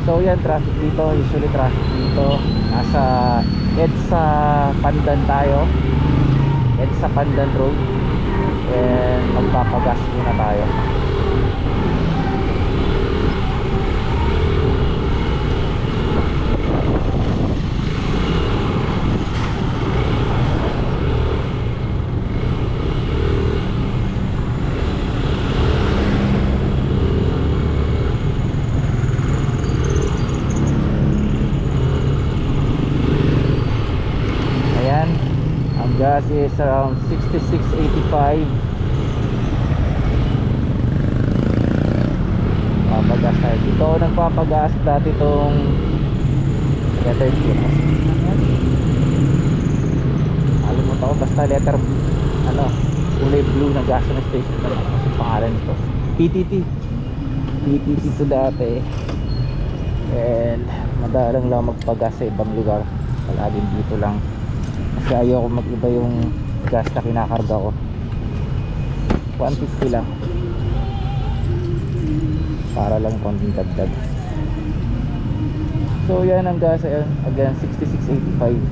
So yan, traffic dito, usually traffic dito. Nasa EDSA Pandan tayo. EDSA Pandan Road. And magpapagas muna tayo. Gas is around 66.85. Papagas tayo. Dito ako nagpapagas dati itong letter B. Alam mo ako basta letter ano, kulay blue na gas na station na lang kasi pangalan ito. PTT to dati. And madalang lang magpagas sa ibang lugar. Palaging dito lang. Kasi ayaw ko mag-iba yung gas na kinakarga ko. 150 lang para lang konting dagdag. So yan ang gas, ayan, again 66.85.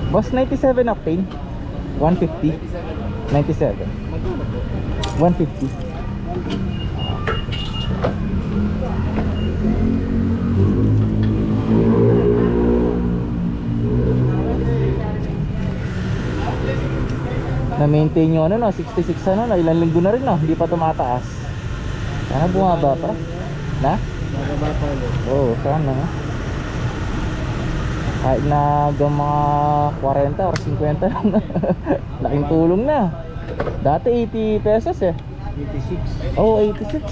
Boss, 97 octane 150 97 150. Na-maintain yung ano no, 66 ano na, ilang linggo na rin no, hindi pa tumataas. Sana bumaba pa. Na? Bumaba pa ulit. Oo, sana no. Kahit na hanggang mga 40 or 50 lang. Laking tulong na. Dati 80 pesos eh. 86. Oh, 86.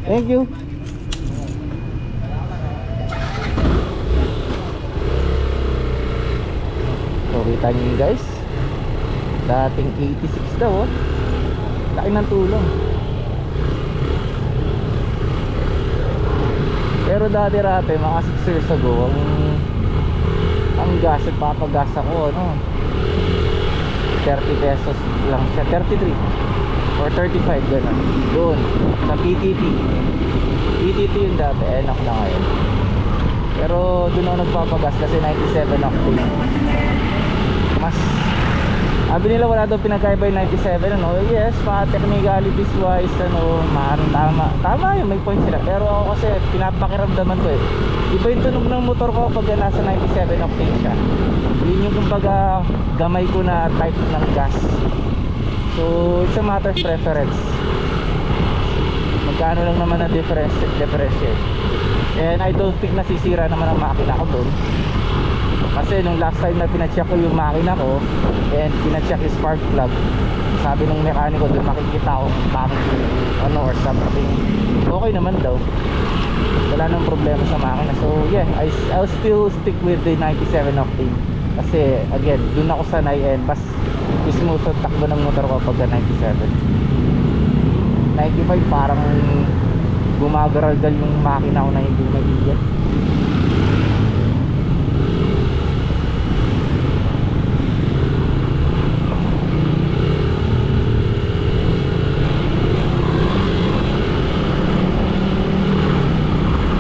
Thank you. So kita nyo yun guys, dating 86 daw oh. Laki ng tulong. Pero dati-rate mga 6 years ago ang gas, nagpapagas ako ano 30 pesos lang siya, 33 or 35 gano'n doon sa PTT yung dati, enak na ngayon. Pero doon ako nagpapagas kasi 97 octane. Mas sabi nila wala daw pinagkaiba yung 97 ano. Yes, mga technicalities wise ano, maaaring tama yun, may point sila. Pero ako kasi pinapakiramdaman ko eh, iba yung tunog ng motor ko pag nasa 97 octane siya. Yun yung kumbaga gamay ko na type ng gas. So it's a matter of preference. Magkano lang naman na difference eh. And I don't think nasisira naman ang makina ko doon. Kasi nung last time na pinacheck ko yung makina ko and pinacheck yung spark plug, sabi ng mekaniko doon makikita ko bakit ano or something, okay naman daw, wala nang problema sa makina. So yeah, I'll still stick with the 97 octane kasi again doon ako sanay and mas smooth ang takbo ng motor ko pagka 97. 95 parang gumagaragal yung makina ko na hindi maiiyak.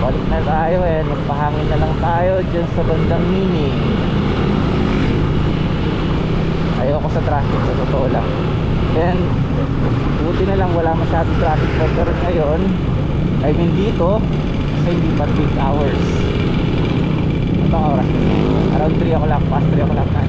Balik na tayo eh, magpahangin na lang tayo dyan sa bandang mini. Ayoko sa traffic, sa totoo lang. And buti na lang wala masyadong traffic pero ngayon, I mean dito kasi hindi pa peak hours. Ito ang oras na around 3 o'clock, past 3 o'clock na.